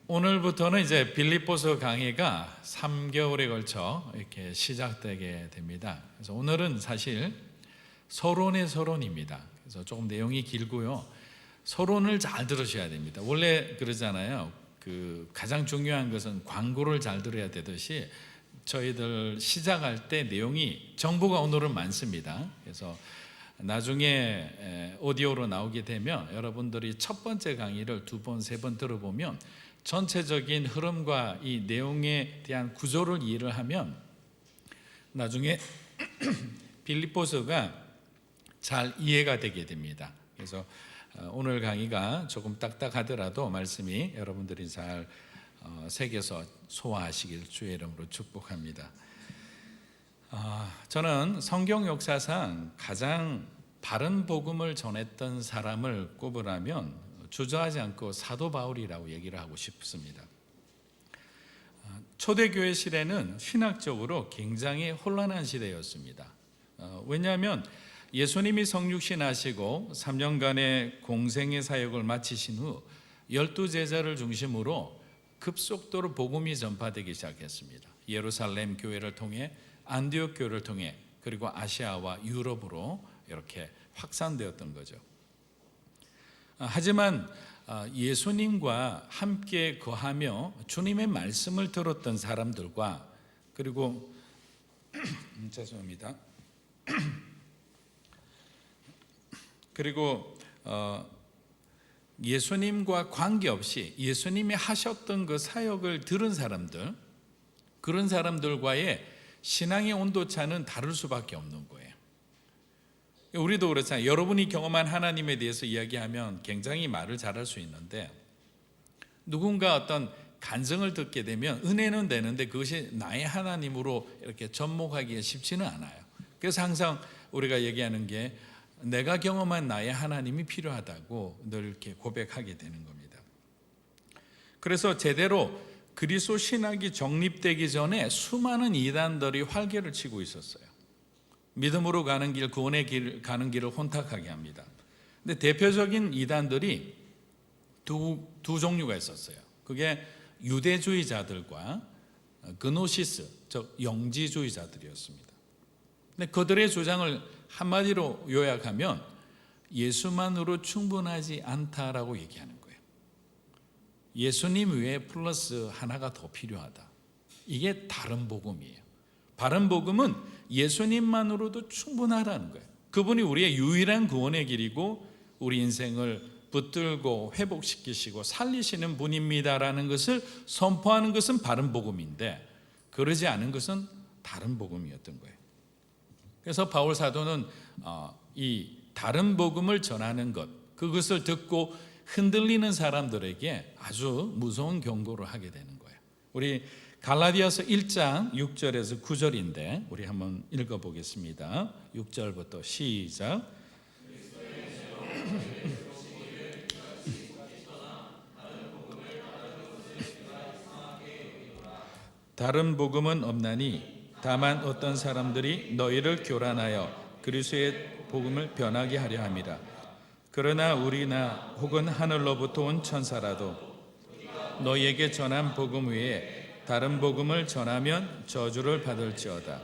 오늘부터는 이제 빌립보서 강의가 3개월에 걸쳐 이렇게 시작되게 됩니다. 그래서 오늘은 사실 서론의 서론입니다. 그래서 조금 내용이 길고요. 서론을 잘 들으셔야 됩니다. 원래 그러잖아요. 가장 중요한 것은 광고를 잘 들어야 되듯이 저희들 시작할 때 내용이 정보가 오늘은 많습니다. 그래서 나중에 오디오로 나오게 되면 여러분들이 첫 번째 강의를 2번, 3번 들어보면 전체적인 흐름과 이 내용에 대한 구조를 이해를 하면 나중에 빌립보서가 잘 이해가 되게 됩니다. 그래서 오늘 강의가 조금 딱딱하더라도 말씀이 여러분들이 잘 새겨서 소화하시길 주의 이름으로 축복합니다. 저는 성경 역사상 가장 바른 복음을 전했던 사람을 꼽으라면 주저하지 않고 사도 바울이라고 얘기를 하고 싶습니다. 초대교회 시대는 신학적으로 굉장히 혼란한 시대였습니다. 왜냐하면 예수님이 성육신 하시고 3년간의 공생의 사역을 마치신 후 12제자를 중심으로 급속도로 복음이 전파되기 시작했습니다. 예루살렘 교회를 통해 안디옥 교회를 통해 그리고 아시아와 유럽으로 이렇게 확산되었던 거죠. 하지만 예수님과 함께 거하며 주님의 말씀을 들었던 사람들과 그리고 죄송합니다. 그리고 예수님과 관계없이 예수님이 하셨던 그 사역을 들은 사람들, 그런 사람들과의 신앙의 온도차는 다를 수밖에 없는 거예요. 우리도 그렇잖아요. 여러분이 경험한 하나님에 대해서 이야기하면 굉장히 말을 잘할 수 있는데 누군가 어떤 간증을 듣게 되면 은혜는 되는데 그것이 나의 하나님으로 이렇게 접목하기가 쉽지는 않아요. 그래서 항상 우리가 얘기하는 게 내가 경험한 나의 하나님이 필요하다고 늘 이렇게 고백하게 되는 겁니다. 그래서 제대로 그리스도 신학이 정립되기 전에 수많은 이단들이 활개를 치고 있었어요. 믿음으로 가는 길, 구원의 길 가는 길을 혼탁하게 합니다. 근데 대표적인 이단들이 두 종류가 있었어요. 그게 유대주의자들과 그노시스, 즉 영지주의자들이었습니다. 근데 그들의 주장을 한마디로 요약하면 예수만으로 충분하지 않다라고 얘기하는 거예요. 예수님 외에 플러스 하나가 더 필요하다. 이게 다른 복음이에요. 바른 복음은 예수님만으로도 충분하다는 거예요. 그분이 우리의 유일한 구원의 길이고 우리 인생을 붙들고 회복시키시고 살리시는 분입니다라는 것을 선포하는 것은 바른 복음인데 그러지 않은 것은 다른 복음이었던 거예요. 그래서 바울 사도는 이 다른 복음을 전하는 것, 그것을 듣고 흔들리는 사람들에게 아주 무서운 경고를 하게 되는 거예요. 우리 갈라디아서 1장 6절에서 9절인데 우리 한번 읽어보겠습니다. 6절부터 시작. 다른 복음은 없나니 다만 어떤 사람들이 너희를 교란하여 그리스도의 복음을 변하게 하려 함이라. 그러나 우리나 혹은 하늘로부터 온 천사라도 너희에게 전한 복음 외에 다른 복음을 전하면 저주를 받을지어다.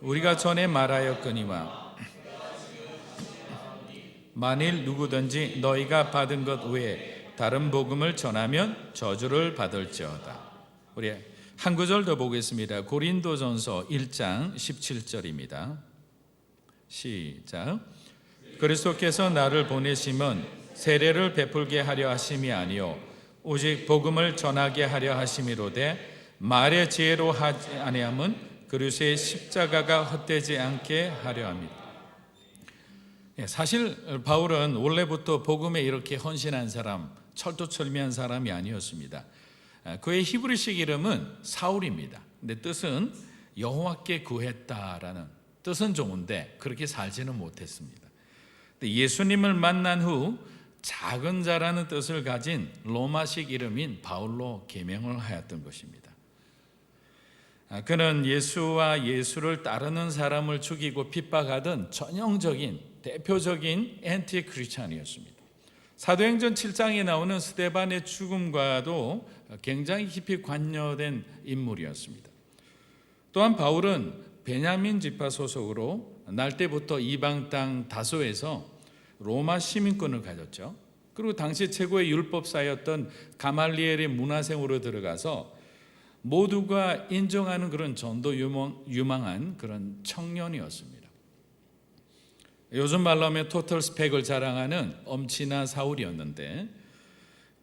우리가 전에 말하였거니와 만일 누구든지 너희가 받은 것 외에 다른 복음을 전하면 저주를 받을지어다. 우리 한 구절 더 보겠습니다. 고린도전서 1장 17절입니다. 시작. 그리스도께서 나를 보내심은 세례를 베풀게 하려 하심이 아니요 오직 복음을 전하게 하려 하심이로되 말의 지혜로 하지 아니함은 그리스도의 십자가가 헛되지 않게 하려 합니다. 사실 바울은 원래부터 복음에 이렇게 헌신한 사람, 철두철미한 사람이 아니었습니다. 그의 히브리식 이름은 사울입니다. 근데 뜻은 여호와께 구했다라는 뜻은 좋은데 그렇게 살지는 못했습니다. 예수님을 만난 후 작은 자라는 뜻을 가진 로마식 이름인 바울로 계명을 하였던 것입니다. 그는 예수와 예수를 따르는 사람을 죽이고 핍박하던 전형적인 대표적인 앤티 크리스찬이었습니다. 사도행전 7장에 나오는 스데반의 죽음과도 굉장히 깊이 관여된 인물이었습니다. 또한 바울은 베냐민 지파 소속으로 날 때부터 이방 땅 다소에서 로마 시민권을 가졌죠. 그리고 당시 최고의 율법사였던 가말리엘의 문화생으로 들어가서 모두가 인정하는 그런 전도 유망한 그런 청년이었습니다. 요즘 말로 하면 토털 스펙을 자랑하는 엄친아 사울이었는데,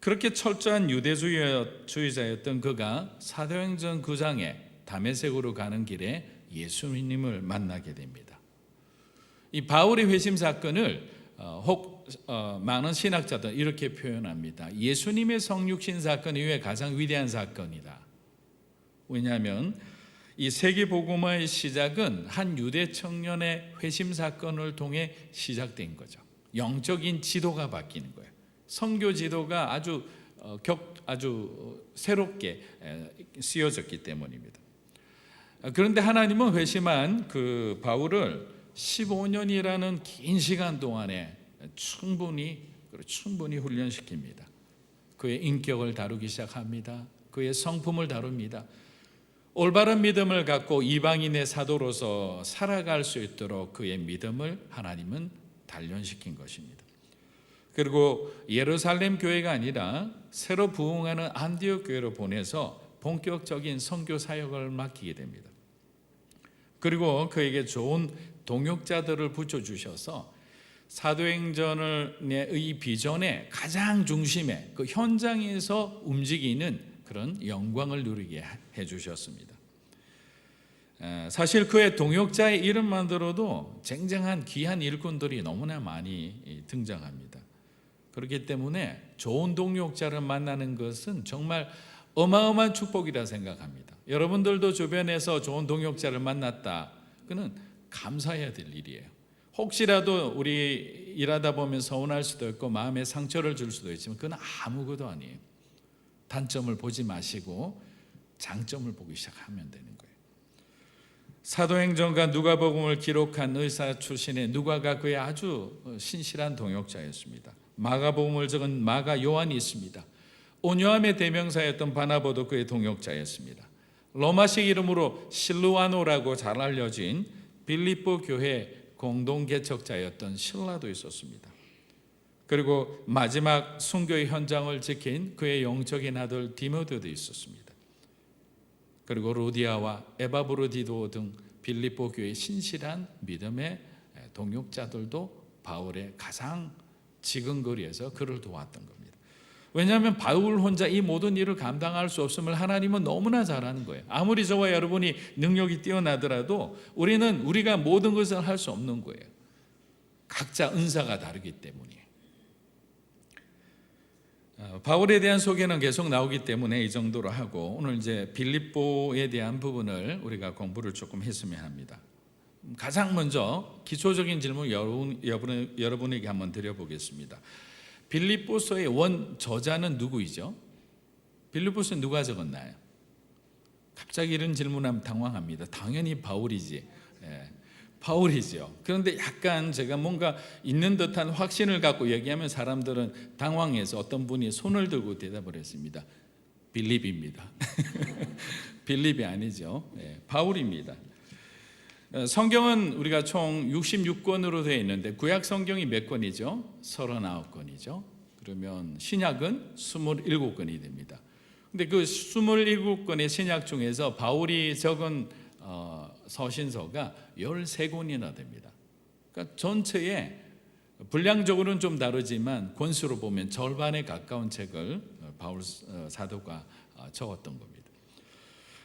그렇게 철저한 유대주의자였던 그가 사도행전 9장에 다메섹으로 가는 길에 예수님을 만나게 됩니다. 이 바울의 회심 사건을 많은 신학자들 이렇게 표현합니다. 예수님의 성육신 사건 이후에 가장 위대한 사건이다. 왜냐하면 이 세계복음화의 시작은 한 유대 청년의 회심 사건을 통해 시작된 거죠. 영적인 지도가 바뀌는 거예요. 선교 지도가 아주 새롭게 쓰여졌기 때문입니다. 그런데 하나님은 회심한 그 바울을 15년이라는 긴 시간 동안에 충분히 훈련시킵니다. 그의 인격을 다루기 시작합니다. 그의 성품을 다룹니다. 올바른 믿음을 갖고 이방인의 사도로서 살아갈 수 있도록 그의 믿음을 하나님은 단련시킨 것입니다. 그리고 예루살렘 교회가 아니라 새로 부흥하는 안디옥 교회로 보내서 본격적인 선교 사역을 맡기게 됩니다. 그리고 그에게 좋은 동역자들을 붙여주셔서 사도행전의 비전의 가장 중심에 그 현장에서 움직이는 그런 영광을 누리게 해주셨습니다. 사실 그의 동역자의 이름만으로도 쟁쟁한 귀한 일꾼들이 너무나 많이 등장합니다. 그렇기 때문에 좋은 동역자를 만나는 것은 정말 어마어마한 축복이라 생각합니다. 여러분들도 주변에서 좋은 동역자를 만났다, 그는 감사해야 될 일이에요. 혹시라도 우리 일하다 보면 서운할 수도 있고 마음에 상처를 줄 수도 있지만 그건 아무것도 아니에요. 단점을 보지 마시고 장점을 보기 시작하면 되는 거예요. 사도행전과 누가복음을 기록한 의사 출신의 누가가 그의 아주 신실한 동역자였습니다. 마가복음을 적은 마가 요한이 있습니다. 온유함의 대명사였던 바나바도 그의 동역자였습니다. 로마식 이름으로 실루아노라고 잘 알려진 빌립보 교회 공동 개척자였던 실라도 있었습니다. 그리고 마지막 순교의 현장을 지킨 그의 영적인 아들 디모데도 있었습니다. 그리고 루디아와 에바브로디도 등 빌립보 교회의 신실한 믿음의 동역자들도 바울의 가장 지근거리에서 그를 도왔던 겁니다. 왜냐하면 바울 혼자 이 모든 일을 감당할 수 없음을 하나님은 너무나 잘 아는 거예요. 아무리 저와 여러분이 능력이 뛰어나더라도 우리가 모든 것을 할 수 없는 거예요. 각자 은사가 다르기 때문이에요. 바울에 대한 소개는 계속 나오기 때문에 이 정도로 하고, 오늘 이제 빌립보에 대한 부분을 우리가 공부를 조금 했으면 합니다. 가장 먼저 기초적인 질문 여러분에게 한번 드려보겠습니다. 빌립보서의 원 저자는 누구이죠? 빌립보서 누가 적었나요? 갑자기 이런 질문하면 당황합니다. 당연히 바울이지. 바울이죠. 그런데 약간 제가 뭔가 있는 듯한 확신을 갖고 얘기하면 사람들은 당황해서 어떤 분이 손을 들고 대답을 했습니다. 빌립입니다. 빌립이 아니죠. 바울입니다. 성경은 우리가 총 66권으로 되어 있는데 구약 성경이 몇 권이죠? 39권이죠. 그러면 신약은 27권이 됩니다. 근데 그 27권의 신약 중에서 바울이 적은 서신서가 13권이나 됩니다. 그러니까 전체에 분량적으로는 좀 다르지만 권수로 보면 절반에 가까운 책을 바울 사도가 적었던 겁니다.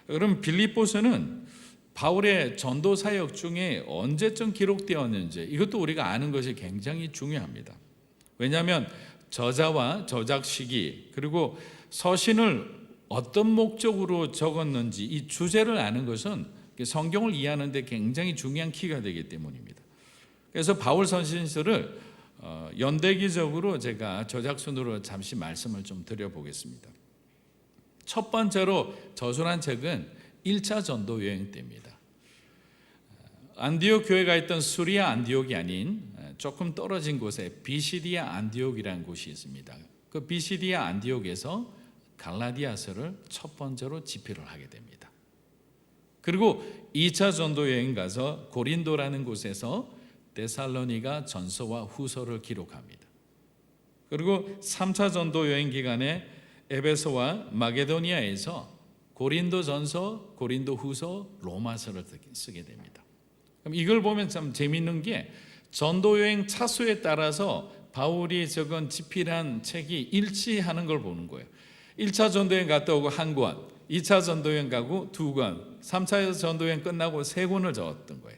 그럼 빌립보서는 바울의 전도 사역 중에 언제쯤 기록되었는지 이것도 우리가 아는 것이 굉장히 중요합니다. 왜냐하면 저자와 저작 시기 그리고 서신을 어떤 목적으로 적었는지 이 주제를 아는 것은 성경을 이해하는 데 굉장히 중요한 키가 되기 때문입니다. 그래서 바울 서신서를 연대기적으로 제가 저작순으로 잠시 말씀을 좀 드려보겠습니다. 첫 번째로 저술한 책은 1차 전도 여행 때입니다. 안디옥 교회가 있던 수리아 안디옥이 아닌 조금 떨어진 곳에 비시디아 안디옥이라는 곳이 있습니다. 그 비시디아 안디옥에서 갈라디아서를 첫 번째로 집필을 하게 됩니다. 그리고 2차 전도 여행 가서 고린도라는 곳에서 데살로니가 전서와 후서를 기록합니다. 그리고 3차 전도 여행 기간에 에베소와 마게도니아에서 고린도 전서, 고린도 후서, 로마서를 쓰게 됩니다. 그럼 이걸 보면 참 재미있는 게 전도 여행 차수에 따라서 바울이 적은 집필한 책이 일치하는 걸 보는 거예요. 1차 전도 여행 갔다 오고 한 권, 2차 전도 여행 가고 두 권, 3차 전도 여행 끝나고 세 권을 적었던 거예요.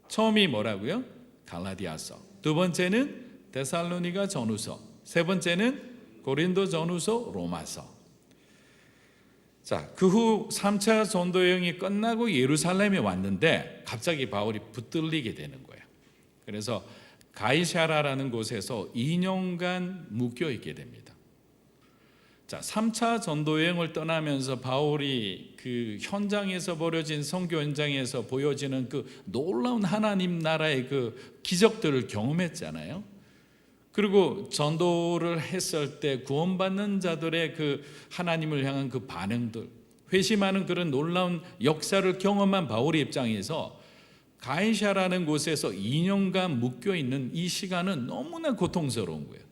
처음이 뭐라고요? 갈라디아서. 두 번째는 데살로니가 전후서. 세 번째는 고린도 전후서, 로마서. 자, 그 후 3차 전도 여행이 끝나고 예루살렘에 왔는데 갑자기 바울이 붙들리게 되는 거예요. 그래서 가이사라라는 곳에서 2년간 묶여 있게 됩니다. 자, 3차 전도 여행을 떠나면서 바울이 그 현장에서 벌어진 선교 현장에서 보여지는 그 놀라운 하나님 나라의 그 기적들을 경험했잖아요. 그리고 전도를 했을 때 구원받는 자들의 그 하나님을 향한 그 반응들, 회심하는 그런 놀라운 역사를 경험한 바울의 입장에서 가이사라는 곳에서 2년간 묶여 있는 이 시간은 너무나 고통스러운 거예요.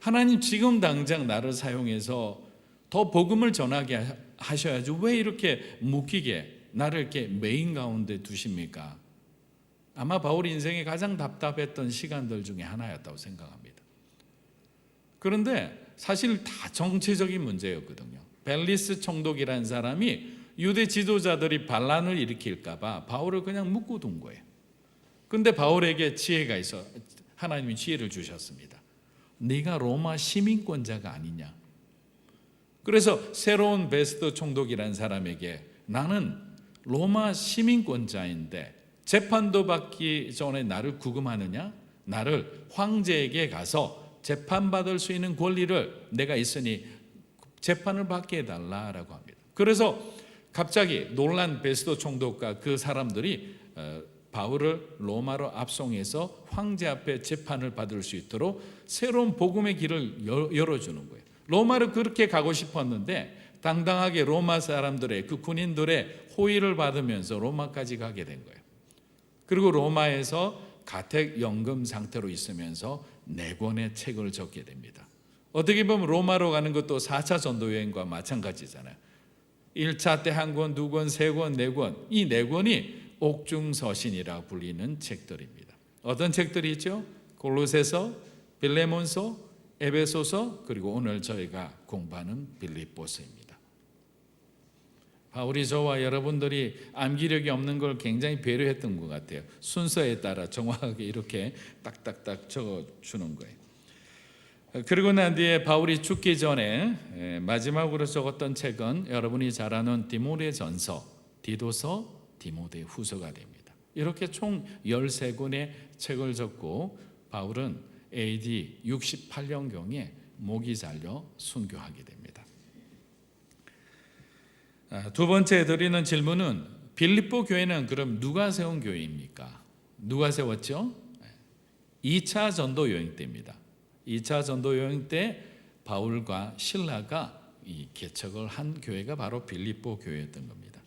하나님 지금 당장 나를 사용해서 더 복음을 전하게 하셔야지 왜 이렇게 묶이게 나를 이렇게 메인 가운데 두십니까? 아마 바울 인생에 가장 답답했던 시간들 중에 하나였다고 생각합니다. 그런데 사실 다 정치적인 문제였거든요. 벨리스 총독이라는 사람이 유대 지도자들이 반란을 일으킬까 봐 바울을 그냥 묶어둔 거예요. 그런데 바울에게 지혜가 있어 하나님이 지혜를 주셨습니다. 네가 로마 시민권자가 아니냐. 그래서 새로운 베스트 총독이라는 사람에게 나는 로마 시민권자인데 재판도 받기 전에 나를 구금하느냐? 나를 황제에게 가서 재판받을 수 있는 권리를 내가 있으니 재판을 받게 해달라라고 합니다. 그래서 갑자기 놀란 베스도 총독과 그 사람들이 바울을 로마로 압송해서 황제 앞에 재판을 받을 수 있도록 새로운 복음의 길을 열어주는 거예요. 로마로 그렇게 가고 싶었는데 당당하게 로마 사람들의 그 군인들의 호의를 받으면서 로마까지 가게 된 거예요. 그리고 로마에서 가택연금 상태로 있으면서 4권의 책을 적게 됩니다. 어떻게 보면 로마로 가는 것도 4차 전도여행과 마찬가지잖아요. 1차 때 1권, 2권, 3권, 4권. 이 4권이 옥중서신이라고 불리는 책들입니다. 어떤 책들이 있죠? 골로새서, 빌레몬서, 에베소서, 그리고 오늘 저희가 공부하는 빌립보서입니다. 바울이 저와 여러분들이 암기력이 없는 걸 굉장히 배려했던 것 같아요. 순서에 따라 정확하게 이렇게 딱딱딱 적어주는 거예요. 그리고 난 뒤에 바울이 죽기 전에 마지막으로 적었던 책은 여러분이 잘 아는 디모데전서, 디도서, 디모데 후서가 됩니다. 이렇게 총 13권의 책을 적고 바울은 AD 68년경에 목이 잘려 순교하게 됩니다. 두 번째 드리는 질문은 빌립보 교회는 그럼 누가 세운 교회입니까? 누가 세웠죠? 2차 전도 여행 때입니다. 2차 전도 여행 때 바울과 실라가 이 개척을 한 교회가 바로 빌립보 교회였던 겁니다.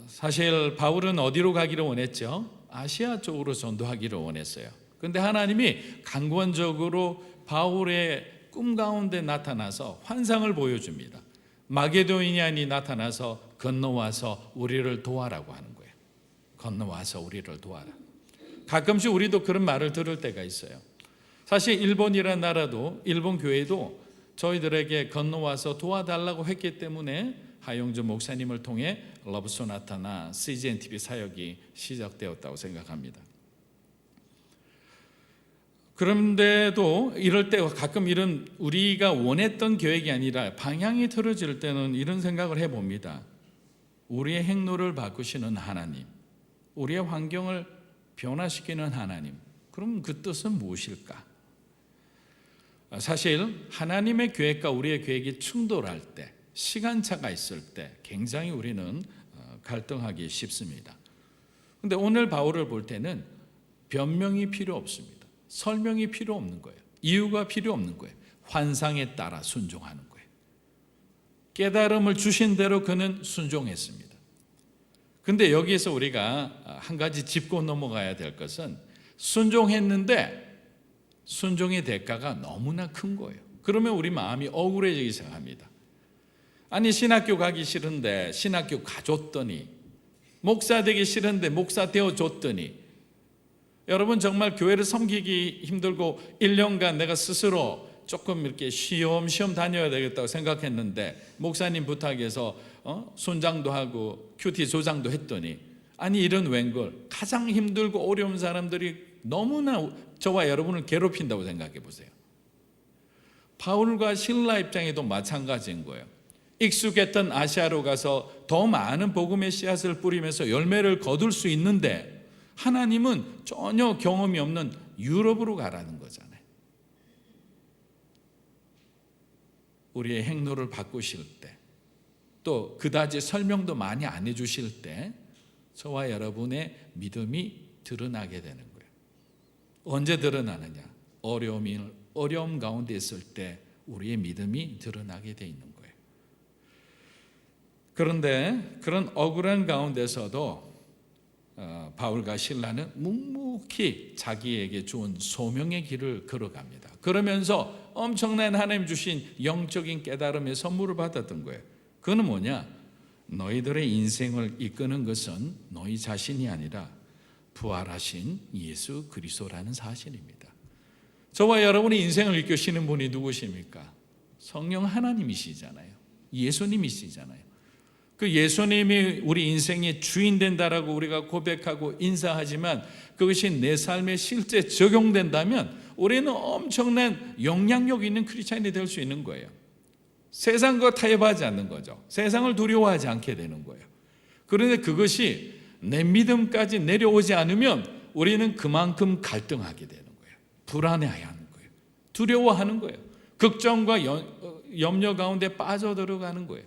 사실 바울은 어디로 가기를 원했죠? 아시아 쪽으로 전도하기를 원했어요. 그런데 하나님이 강권적으로 바울의 꿈 가운데 나타나서 환상을 보여줍니다. 마게도니아인이 나타나서 건너와서 우리를 도와라고 하는 거예요. 건너와서 우리를 도와라. 가끔씩 우리도 그런 말을 들을 때가 있어요. 사실 일본이라는 나라도 일본 교회도 저희들에게 건너와서 도와달라고 했기 때문에 하용주 목사님을 통해 러브소나타나 CGN TV 사역이 시작되었다고 생각합니다. 그런데도 이럴 때 가끔 이런 우리가 원했던 계획이 아니라 방향이 틀어질 때는 이런 생각을 해봅니다. 우리의 행로를 바꾸시는 하나님, 우리의 환경을 변화시키는 하나님, 그럼 그 뜻은 무엇일까? 사실 하나님의 계획과 우리의 계획이 충돌할 때, 시간차가 있을 때 굉장히 우리는 갈등하기 쉽습니다. 그런데 오늘 바울을 볼 때는 변명이 필요 없습니다. 설명이 필요 없는 거예요. 이유가 필요 없는 거예요. 환상에 따라 순종하는 거예요. 깨달음을 주신 대로 그는 순종했습니다. 근데 여기에서 우리가 한 가지 짚고 넘어가야 될 것은 순종했는데 순종의 대가가 너무나 큰 거예요. 그러면 우리 마음이 억울해지기 시작합니다. 아니, 신학교 가기 싫은데 신학교 가줬더니, 목사 되기 싫은데 목사 되어줬더니, 여러분 정말 교회를 섬기기 힘들고 1년간 내가 스스로 조금 이렇게 쉬엄쉬엄 다녀야 되겠다고 생각했는데 목사님 부탁해서 순장도 하고 큐티 조장도 했더니, 아니 이런 웬걸, 가장 힘들고 어려운 사람들이 너무나 저와 여러분을 괴롭힌다고 생각해 보세요. 바울과 실라 입장에도 마찬가지인 거예요. 익숙했던 아시아로 가서 더 많은 복음의 씨앗을 뿌리면서 열매를 거둘 수 있는데 하나님은 전혀 경험이 없는 유럽으로 가라는 거잖아요. 우리의 행로를 바꾸실 때, 또 그다지 설명도 많이 안 해주실 때 저와 여러분의 믿음이 드러나게 되는 거예요. 언제 드러나느냐? 어려움 가운데 있을 때 우리의 믿음이 드러나게 돼 있는 거예요. 그런데 그런 억울한 가운데서도 바울과 실라는 묵묵히 자기에게 주은 소명의 길을 걸어갑니다. 그러면서 엄청난 하나님 주신 영적인 깨달음의 선물을 받았던 거예요. 그건 뭐냐? 너희들의 인생을 이끄는 것은 너희 자신이 아니라 부활하신 예수 그리스도라는 사실입니다. 저와 여러분의 인생을 이끄시는 분이 누구십니까? 성령 하나님이시잖아요. 예수님이시잖아요. 그 예수님이 우리 인생의 주인 된다라고 우리가 고백하고 인사하지만 그것이 내 삶에 실제 적용된다면 우리는 엄청난 영향력 있는 크리스찬이 될 수 있는 거예요. 세상과 타협하지 않는 거죠. 세상을 두려워하지 않게 되는 거예요. 그런데 그것이 내 믿음까지 내려오지 않으면 우리는 그만큼 갈등하게 되는 거예요. 불안해하는 거예요. 두려워하는 거예요. 걱정과 염려 가운데 빠져들어가는 거예요.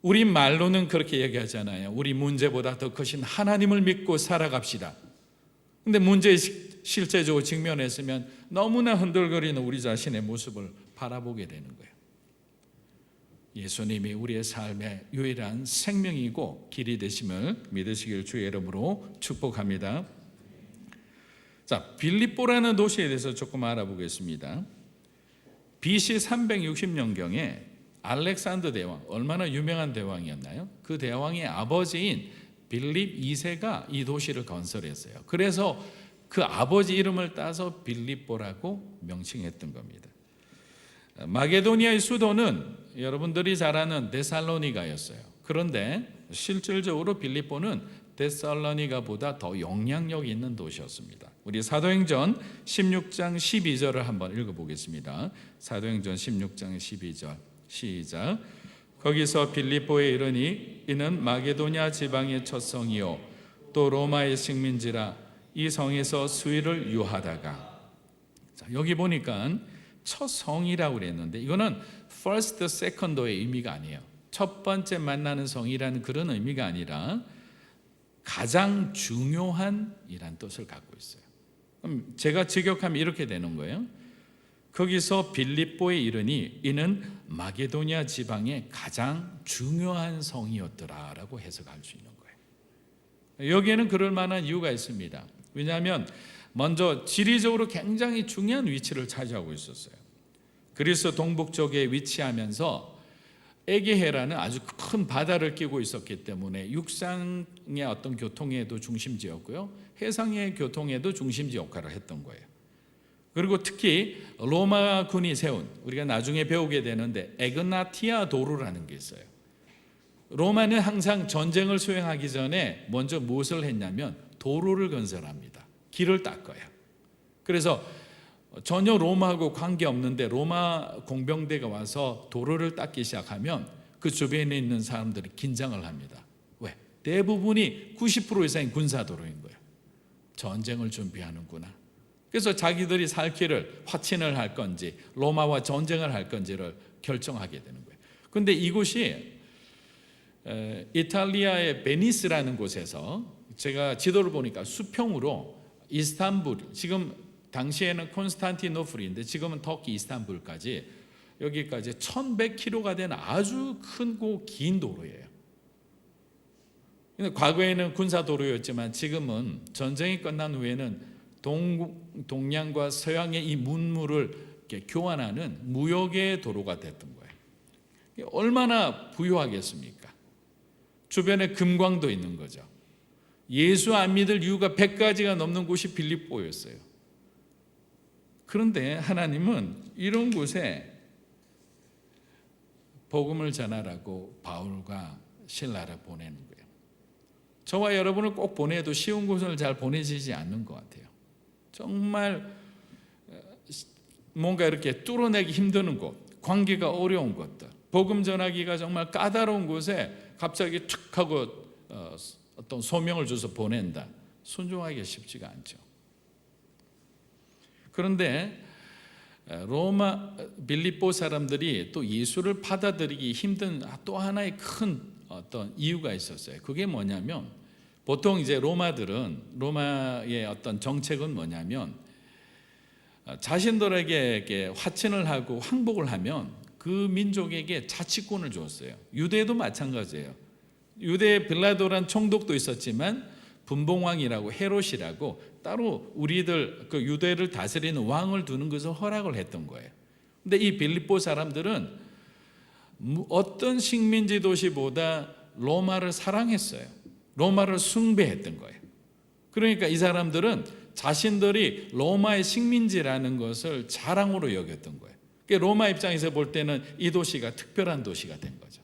우리 말로는 그렇게 얘기하잖아요. 우리 문제보다 더 크신 하나님을 믿고 살아갑시다. 근데 문제에 실제적으로 직면했으면 너무나 흔들거리는 우리 자신의 모습을 바라보게 되는 거예요. 예수님이 우리의 삶의 유일한 생명이고 길이 되심을 믿으시길 주의 이름으로 축복합니다. 자, 빌립보라는 도시에 대해서 조금 알아보겠습니다. BC 360년경에 알렉산더 대왕, 얼마나 유명한 대왕이었나요? 그 대왕의 아버지인 빌립 2세가 이 도시를 건설했어요. 그래서 그 아버지 이름을 따서 빌립보라고 명칭했던 겁니다. 마게도니아의 수도는 여러분들이 잘 아는 데살로니가였어요. 그런데 실질적으로 빌립보는 데살로니가보다 더 영향력 있는 도시였습니다. 우리 사도행전 16장 12절을 한번 읽어보겠습니다. 사도행전 16장 12절 시작. 거기서 빌립보에 이르니 이는 마게도냐 지방의 첫 성이요 또 로마의 식민지라 이 성에서 수일을 유하다가. 자, 여기 보니까 첫 성이라고 그랬는데 이거는 first, second의 의미가 아니에요. 첫 번째 만나는 성이라는 그런 의미가 아니라 가장 중요한 이란 뜻을 갖고 있어요. 그럼 제가 직역하면 이렇게 되는 거예요. 거기서 빌립보에 이르니 이는 마게도냐 지방의 가장 중요한 성이었더라라고 해석할 수 있는 거예요. 여기에는 그럴 만한 이유가 있습니다. 왜냐하면 먼저 지리적으로 굉장히 중요한 위치를 차지하고 있었어요. 그리스 동북쪽에 위치하면서 에게해라는 아주 큰 바다를 끼고 있었기 때문에 육상의 어떤 교통에도 중심지였고요, 해상의 교통에도 중심지 역할을 했던 거예요. 그리고 특히 로마군이 세운, 우리가 나중에 배우게 되는데 에그나티아 도로라는 게 있어요. 로마는 항상 전쟁을 수행하기 전에 먼저 무엇을 했냐면 도로를 건설합니다. 길을 닦아요. 그래서 전혀 로마하고 관계없는데 로마 공병대가 와서 도로를 닦기 시작하면 그 주변에 있는 사람들이 긴장을 합니다. 왜? 대부분이 90% 이상이 군사도로인 거예요. 전쟁을 준비하는구나. 그래서 자기들이 살 길을 화친을 할 건지 로마와 전쟁을 할 건지를 결정하게 되는 거예요. 그런데 이곳이 이탈리아의 베니스라는 곳에서 제가 지도를 보니까 수평으로 이스탄불, 지금 당시에는 콘스탄티노플인데 지금은 터키 이스탄불까지 여기까지 1100km가 되는 아주 크고 긴 도로예요. 근데 과거에는 군사도로였지만 지금은 전쟁이 끝난 후에는 동양과 서양의 이 문물을 이렇게 교환하는 무역의 도로가 됐던 거예요. 얼마나 부유하겠습니까? 주변에 금광도 있는 거죠. 예수 안 믿을 이유가 100가지가 넘는 곳이 빌립보였어요. 그런데 하나님은 이런 곳에 복음을 전하라고 바울과 실라를 보내는 거예요. 저와 여러분을 꼭 보내도 쉬운 곳을 잘 보내지지 않는 것 같아요. 정말 뭔가 이렇게 뚫어내기 힘드는 곳, 관계가 어려운 것들, 복음 전하기가 정말 까다로운 곳에 갑자기 툭 하고 어떤 소명을 줘서 보낸다. 순종하기가 쉽지가 않죠. 그런데 빌립보 사람들이 또 예수를 받아들이기 힘든 또 하나의 큰 어떤 이유가 있었어요. 그게 뭐냐면 보통 이제 로마의 어떤 정책은 뭐냐면 자신들에게 화친을 하고 항복을 하면 그 민족에게 자치권을 주었어요. 유대도 마찬가지예요. 유대에 빌라도란 총독도 있었지만 분봉왕이라고 헤롯이라고 따로 우리들 그 유대를 다스리는 왕을 두는 것을 허락을 했던 거예요. 근데 이 빌립보 사람들은 어떤 식민지 도시보다 로마를 사랑했어요. 로마를 숭배했던 거예요. 그러니까 이 사람들은 자신들이 로마의 식민지라는 것을 자랑으로 여겼던 거예요. 로마 입장에서 볼 때는 이 도시가 특별한 도시가 된 거죠.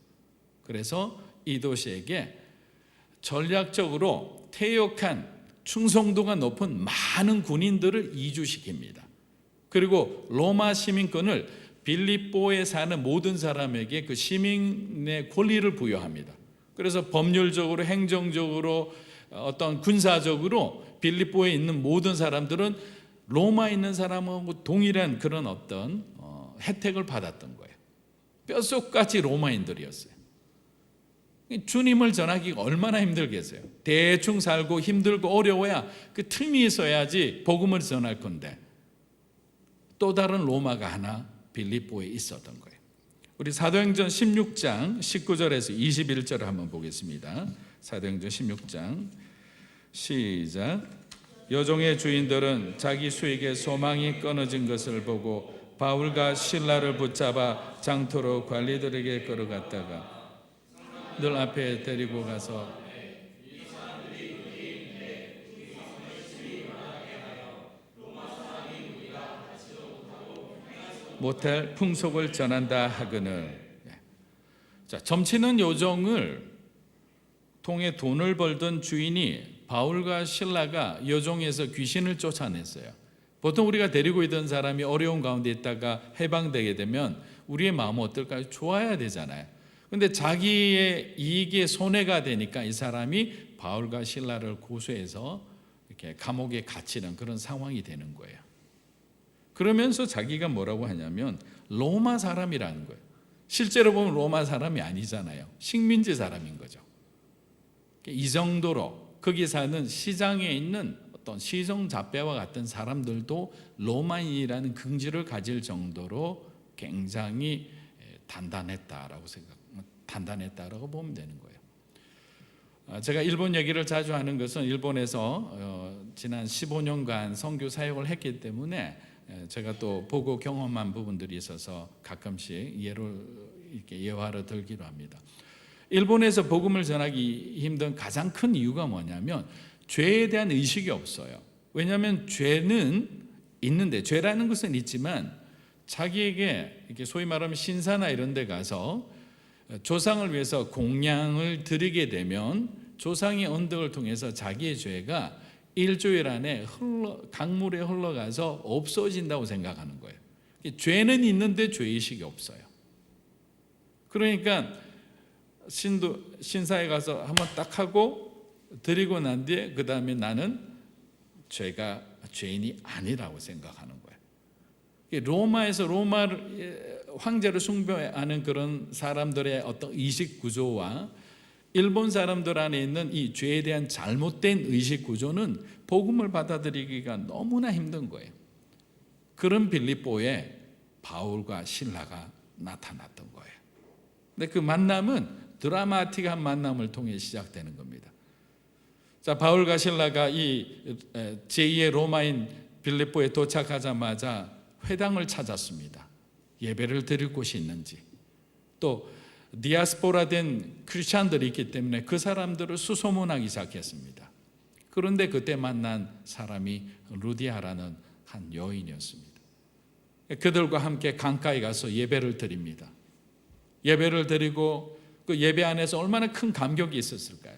그래서 이 도시에게 전략적으로 퇴역한 충성도가 높은 많은 군인들을 이주시킵니다. 그리고 로마 시민권을 빌립보에 사는 모든 사람에게 그 시민의 권리를 부여합니다. 그래서 법률적으로, 행정적으로, 어떤 군사적으로 빌립보에 있는 모든 사람들은 로마에 있는 사람하고 동일한 그런 어떤 혜택을 받았던 거예요. 뼛속까지 로마인들이었어요. 주님을 전하기가 얼마나 힘들겠어요. 대충 살고 힘들고 어려워야 그 틈이 있어야지 복음을 전할 건데 또 다른 로마가 하나 빌립보에 있었던 거예요. 우리 사도행전 16장 19절에서 21절을 한번 보겠습니다. 사도행전 16장 시작. 여종의 주인들은 자기 수익의 소망이 끊어진 것을 보고 바울과 실라를 붙잡아 장터로 관리들에게 끌어갔다가 늘 앞에 데리고 가서 못할 풍속을 전한다 하거늘. 자, 점치는 요정을 통해 돈을 벌던 주인이 바울과 실라가 여종에서 귀신을 쫓아냈어요. 보통 우리가 데리고 있던 사람이 어려운 가운데 있다가 해방되게 되면 우리의 마음은 어떨까요? 좋아야 되잖아요. 근데 자기의 이익에 손해가 되니까 이 사람이 바울과 실라를 고소해서 이렇게 감옥에 갇히는 그런 상황이 되는 거예요. 그러면서 자기가 뭐라고 하냐면 로마 사람이라는 거예요. 실제로 보면 로마 사람이 아니잖아요. 식민지 사람인 거죠. 이 정도로 거기 사는 시장에 있는 어떤 시종 잡배와 같은 사람들도 로마인이라는 긍지를 가질 정도로 굉장히 단단했다라고 보면 되는 거예요. 제가 일본 얘기를 자주 하는 것은 일본에서 지난 15년간 선교 사역을 했기 때문에 제가 또 보고 경험한 부분들이 있어서 가끔씩 예화를 들기로 합니다. 일본에서 복음을 전하기 힘든 가장 큰 이유가 뭐냐면 죄에 대한 의식이 없어요. 왜냐하면 죄는 있는데 죄라는 것은 있지만 자기에게 이렇게 소위 말하면 신사나 이런 데 가서 조상을 위해서 공양을 드리게 되면 조상의 언덕을 통해서 자기의 죄가 일주일 안에 강물에 흘러가서 없어진다고 생각하는 거예요. 죄는 있는데 죄의식이 없어요. 그러니까 신사에 가서 한번 딱 하고 드리고 난 뒤에 그 다음에 나는 죄가 죄인이 아니라고 생각하는 거예요. 로마에서 로마 황제를 숭배하는 그런 사람들의 어떤 의식 구조와 일본 사람들 안에 있는 이 죄에 대한 잘못된 의식 구조는 복음을 받아들이기가 너무나 힘든 거예요. 그런 빌립보에 바울과 실라가 나타났던 거예요. 근데 그 만남은 드라마틱한 만남을 통해 시작되는 겁니다. 자, 바울과 실라가 이 제2의 로마인 빌립보에 도착하자마자 회당을 찾았습니다. 예배를 드릴 곳이 있는지, 또 디아스포라 된 크리스찬들이 있기 때문에 그 사람들을 수소문하기 시작했습니다. 그런데 그때 만난 사람이 루디아라는 한 여인이었습니다. 그들과 함께 강가에 가서 예배를 드립니다. 예배를 드리고 그 예배 안에서 얼마나 큰 감격이 있었을까요?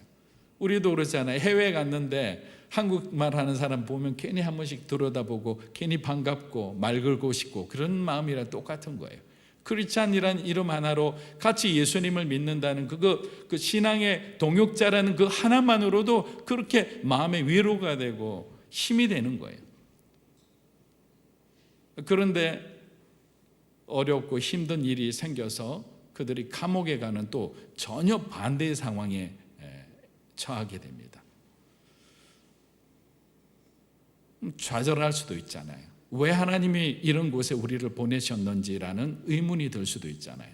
우리도 그러잖아요. 해외에 갔는데 한국말 하는 사람 보면 괜히 한 번씩 들여다보고 괜히 반갑고 말 걸고 싶고 그런 마음이랑 똑같은 거예요. 크리스찬이란 이름 하나로 같이 예수님을 믿는다는 그 신앙의 동역자라는 그 하나만으로도 그렇게 마음의 위로가 되고 힘이 되는 거예요. 그런데 어렵고 힘든 일이 생겨서 그들이 감옥에 가는 또 전혀 반대의 상황에 처하게 됩니다. 좌절할 수도 있잖아요. 왜 하나님이 이런 곳에 우리를 보내셨는지라는 의문이 들 수도 있잖아요.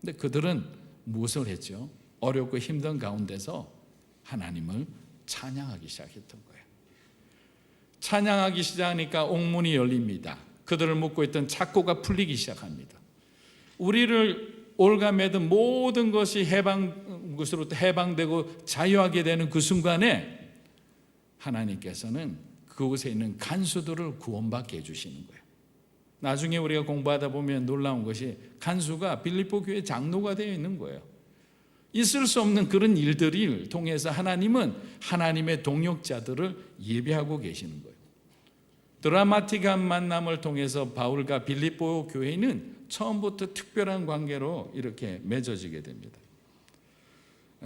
근데 그들은 무엇을 했죠? 어렵고 힘든 가운데서 하나님을 찬양하기 시작했던 거예요. 찬양하기 시작하니까 옥문이 열립니다. 그들을 묶고 있던 착고가 풀리기 시작합니다. 우리를 올가매던 모든 것이 것으로부터 해방되고 자유하게 되는 그 순간에 하나님께서는 그곳에 있는 간수들을 구원받게 해주시는 거예요. 나중에 우리가 공부하다 보면 놀라운 것이 간수가 빌립보 교회 장로가 되어 있는 거예요. 있을 수 없는 그런 일들을 통해서 하나님은 하나님의 동역자들을 예배하고 계시는 거예요. 드라마틱한 만남을 통해서 바울과 빌립보 교회는 처음부터 특별한 관계로 이렇게 맺어지게 됩니다.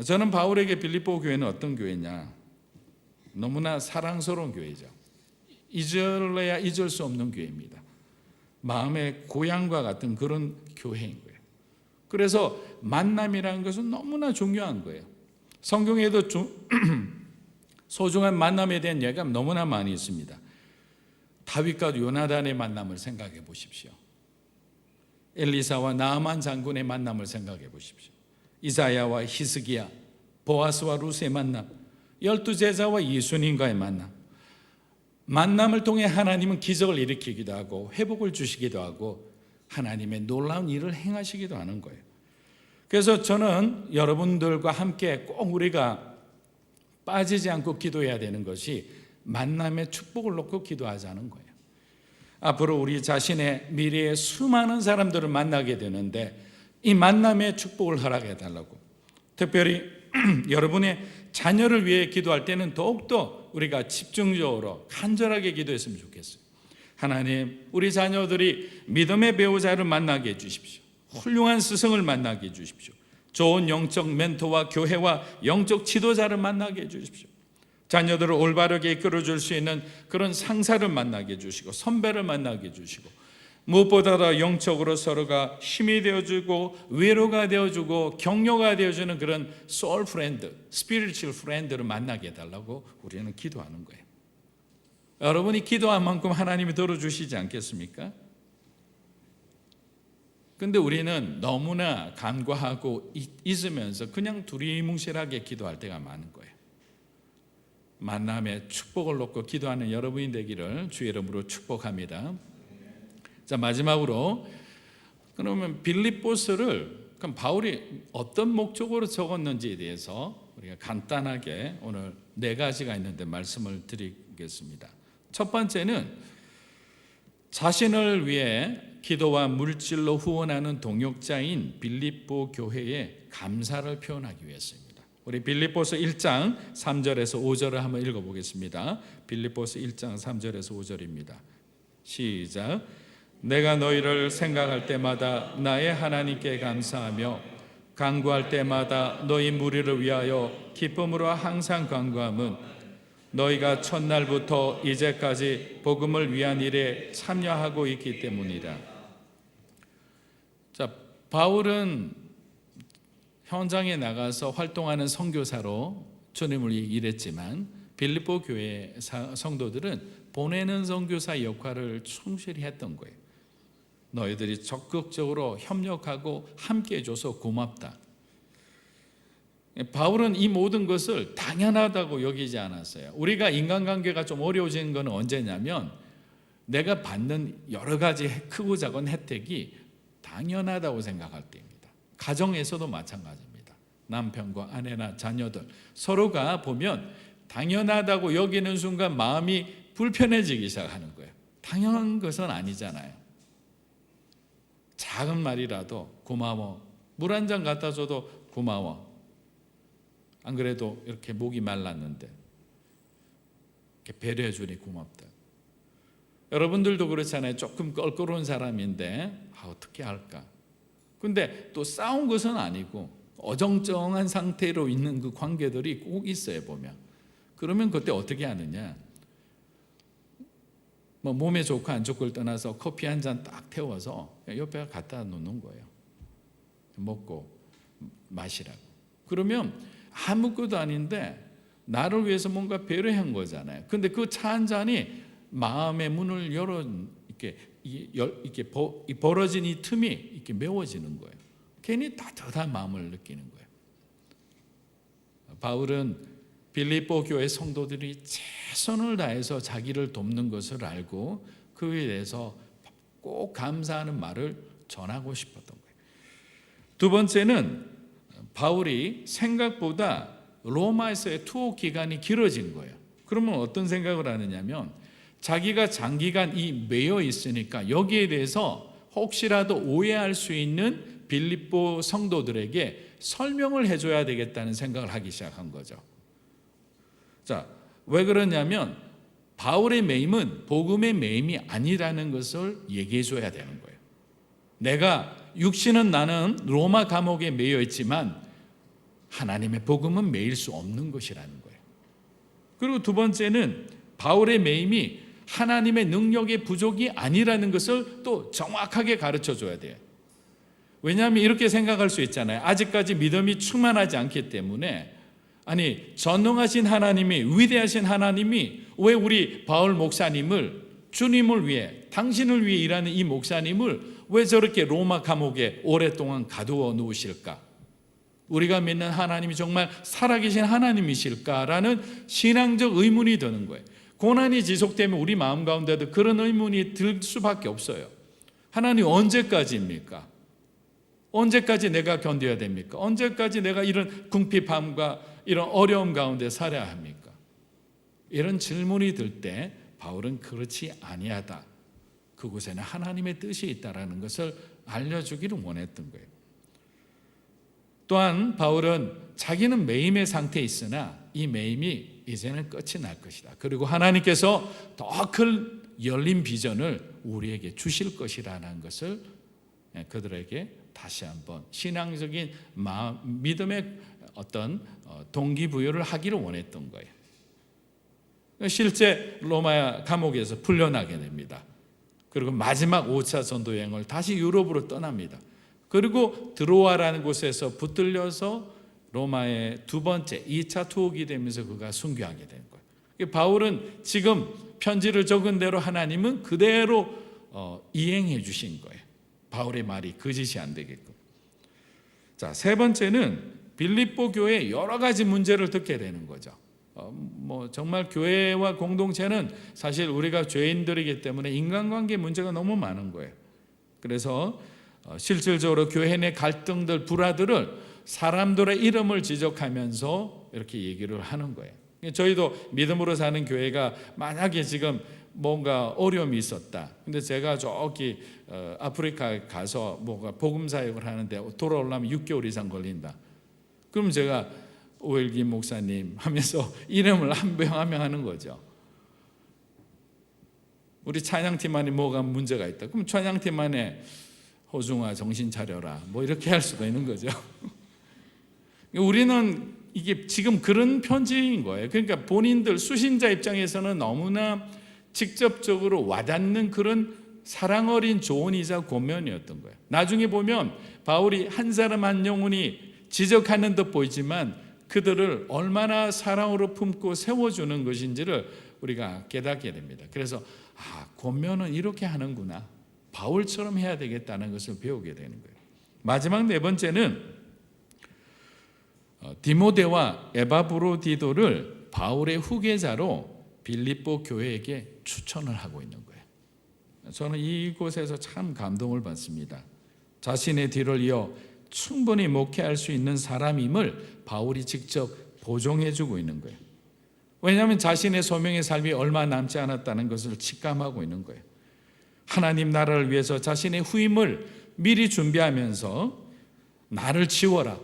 저는 바울에게 빌립보 교회는 어떤 교회냐? 너무나 사랑스러운 교회죠. 잊을래야 잊을 수 없는 교회입니다. 마음의 고향과 같은 그런 교회인 거예요. 그래서 만남이라는 것은 너무나 중요한 거예요. 성경에도 소중한 만남에 대한 얘기가 너무나 많이 있습니다. 다윗과 요나단의 만남을 생각해 보십시오. 엘리사와 나아만 장군의 만남을 생각해 보십시오. 이사야와 히스기야, 보아스와 루스의 만남, 12제자와 예수님과의 만남을 통해 하나님은 기적을 일으키기도 하고 회복을 주시기도 하고 하나님의 놀라운 일을 행하시기도 하는 거예요. 그래서 저는 여러분들과 함께 꼭 우리가 빠지지 않고 기도해야 되는 것이 만남의 축복을 놓고 기도하자는 거예요. 앞으로 우리 자신의 미래에 수많은 사람들을 만나게 되는데 이 만남의 축복을 허락해 달라고, 특별히 여러분의 자녀를 위해 기도할 때는 더욱더 우리가 집중적으로 간절하게 기도했으면 좋겠어요. 하나님, 우리 자녀들이 믿음의 배우자를 만나게 해주십시오. 훌륭한 스승을 만나게 해주십시오. 좋은 영적 멘토와 교회와 영적 지도자를 만나게 해주십시오. 자녀들을 올바르게 이끌어줄 수 있는 그런 상사를 만나게 해주시고 선배를 만나게 해주시고 무엇보다도 영적으로 서로가 힘이 되어주고 위로가 되어주고 격려가 되어주는 그런 소울 프렌드, 스피리추얼 프렌드를 만나게 해달라고 우리는 기도하는 거예요. 여러분이 기도한 만큼 하나님이 들어주시지 않겠습니까? 근데 우리는 너무나 간과하고 잊으면서 그냥 두리뭉실하게 기도할 때가 많은 거예요. 만남의 축복을 놓고 기도하는 여러분이 되기를 주의 이름으로 축복합니다. 자, 마지막으로 그러면 빌립보서를 그럼 바울이 어떤 목적으로 적었는지에 대해서 우리가 간단하게 오늘 4가지가 있는데 말씀을 드리겠습니다. 첫 번째는 자신을 위해 기도와 물질로 후원하는 동역자인 빌립보 교회에 감사를 표현하기 위해서입니다. 우리 빌립보서 1장 3절에서 5절을 한번 읽어보겠습니다. 빌립보서 1장 3절에서 5절입니다. 시작. 내가 너희를 생각할 때마다 나의 하나님께 감사하며 간구할 때마다 너희 무리를 위하여 기쁨으로 항상 간구함은 너희가 첫날부터 이제까지 복음을 위한 일에 참여하고 있기 때문이라. 자, 바울은 현장에 나가서 활동하는 선교사로 주님을 일했지만 빌립보 교회 성도들은 보내는 선교사 역할을 충실히 했던 거예요. 너희들이 적극적으로 협력하고 함께 해줘서 고맙다. 바울은 이 모든 것을 당연하다고 여기지 않았어요. 우리가 인간관계가 좀 어려워지는 건 언제냐면 내가 받는 여러 가지 크고 작은 혜택이 당연하다고 생각할 때입니다. 가정에서도 마찬가지입니다. 남편과 아내나 자녀들 서로가 보면 당연하다고 여기는 순간 마음이 불편해지기 시작하는 거예요. 당연한 것은 아니잖아요. 작은 말이라도 고마워. 물 한 잔 갖다 줘도 고마워. 안 그래도 이렇게 목이 말랐는데 이렇게 배려해 주니 고맙다. 여러분들도 그렇잖아요. 조금 껄끄러운 사람인데 어떻게 할까? 근데 또 싸운 것은 아니고 어정쩡한 상태로 있는 그 관계들이 꼭 있어요 보면. 그러면 그때 어떻게 하느냐? 뭐 몸에 좋고 안 좋고를 떠나서 커피 한 잔 딱 태워서 옆에 갖다 놓는 거예요. 먹고 마시라고. 그러면 아무것도 아닌데 나를 위해서 뭔가 배려한 거잖아요. 근데 그 차 한 잔이 마음의 문을 열어 이렇게 벌어진 이 틈이 이렇게 메워지는 거예요. 괜히 따뜻한 마음을 느끼는 거예요. 바울은 빌립보 교회 성도들이 최선을 다해서 자기를 돕는 것을 알고 그에 대해서 꼭 감사하는 말을 전하고 싶었던 거예요. 두 번째는 바울이 생각보다 로마에서의 투어 기간이 길어진 거예요. 그러면 어떤 생각을 하느냐면 자기가 장기간 매여 있으니까 여기에 대해서 혹시라도 오해할 수 있는 빌립보 성도들에게 설명을 해줘야 되겠다는 생각을 하기 시작한 거죠. 자, 왜 그러냐면 바울의 매임은 복음의 매임이 아니라는 것을 얘기해 줘야 되는 거예요. 내가 육신은 나는 로마 감옥에 매여 있지만 하나님의 복음은 매일 수 없는 것이라는 거예요. 그리고 두 번째는 바울의 매임이 하나님의 능력의 부족이 아니라는 것을 또 정확하게 가르쳐 줘야 돼요. 왜냐하면 이렇게 생각할 수 있잖아요. 아직까지 믿음이 충만하지 않기 때문에 아니 전능하신 하나님이 위대하신 하나님이 왜 우리 바울 목사님을 주님을 위해 당신을 위해 일하는 이 목사님을 왜 저렇게 로마 감옥에 오랫동안 가두어 놓으실까? 우리가 믿는 하나님이 정말 살아계신 하나님이실까라는 신앙적 의문이 드는 거예요. 고난이 지속되면 우리 마음 가운데도 그런 의문이 들 수밖에 없어요. 하나님 언제까지입니까? 언제까지 내가 견뎌야 됩니까? 언제까지 내가 이런 궁핍함과 이런 어려움 가운데 살아야 합니까? 이런 질문이 들 때 바울은 그렇지 아니하다. 그곳에는 하나님의 뜻이 있다라는 것을 알려주기를 원했던 거예요. 또한 바울은 자기는 매임의 상태에 있으나 이 매임이 이제는 끝이 날 것이다. 그리고 하나님께서 더 큰 열린 비전을 우리에게 주실 것이라는 것을 그들에게 다시 한번 신앙적인 믿음의 어떤 동기부여를 하기를 원했던 거예요. 실제 로마 감옥에서 풀려나게 됩니다. 그리고 마지막 5차 전도 여행을 다시 유럽으로 떠납니다. 그리고 드로아라는 곳에서 붙들려서 로마의 두 번째 2차 투옥이 되면서 그가 순교하게 된 거예요. 바울은 지금 편지를 적은 대로 하나님은 그대로 이행해 주신 거예요. 바울의 말이 거짓이 안 되게끔. 자, 세 번째는 빌립보 교회의 여러 가지 문제를 듣게 되는 거죠. 정말 교회와 공동체는 사실 우리가 죄인들이기 때문에 인간관계 문제가 너무 많은 거예요. 그래서 실질적으로 교회 내 갈등들, 불화들을 사람들의 이름을 지적하면서 이렇게 얘기를 하는 거예요. 저희도 믿음으로 사는 교회가 만약에 지금 뭔가 어려움이 있었다. 근데 제가 저기 아프리카에 가서 뭔가 복음 사역을 하는데 돌아오려면 6개월 이상 걸린다. 그럼 제가 오일기 목사님 하면서 이름을 한 명 한 명 하는 거죠. 우리 찬양팀 안에 뭐가 문제가 있다. 그럼 찬양팀 안에 호중아 정신 차려라. 뭐 이렇게 할 수가 있는 거죠. 우리는 이게 지금 그런 편지인 거예요. 그러니까 본인들 수신자 입장에서는 너무나 직접적으로 와닿는 그런 사랑 어린 조언이자 권면이었던 거예요. 나중에 보면 바울이 한 사람 한 영혼이 지적하는 듯 보이지만 그들을 얼마나 사랑으로 품고 세워주는 것인지를 우리가 깨닫게 됩니다. 그래서 권면은 이렇게 하는구나, 바울처럼 해야 되겠다는 것을 배우게 되는 거예요. 마지막 네 번째는 디모데와 에바브로디도를 바울의 후계자로 빌립보 교회에게 추천을 하고 있는 거예요. 저는 이곳에서 참 감동을 받습니다. 자신의 뒤를 이어 충분히 목회할 수 있는 사람임을 바울이 직접 보증해 주고 있는 거예요. 왜냐하면 자신의 소명의 삶이 얼마 남지 않았다는 것을 직감하고 있는 거예요. 하나님 나라를 위해서 자신의 후임을 미리 준비하면서 나를 지워라,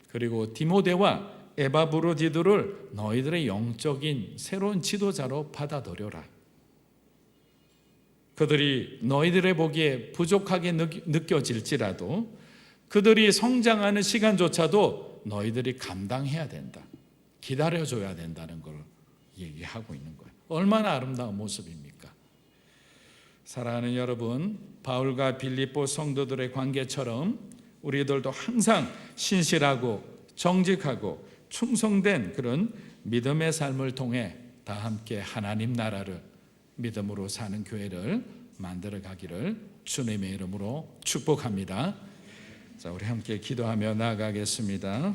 그리고 디모데와 에바브로디도를 너희들의 영적인 새로운 지도자로 받아들여라. 그들이 너희들의 보기에 부족하게 느껴질지라도 그들이 성장하는 시간조차도 너희들이 감당해야 된다, 기다려줘야 된다는 걸 얘기하고 있는 거예요. 얼마나 아름다운 모습입니까? 사랑하는 여러분, 바울과 빌립보 성도들의 관계처럼 우리들도 항상 신실하고 정직하고 충성된 그런 믿음의 삶을 통해 다 함께 하나님 나라를 믿음으로 사는 교회를 만들어 가기를 주님의 이름으로 축복합니다. 자, 우리 함께 기도하며 나아가겠습니다.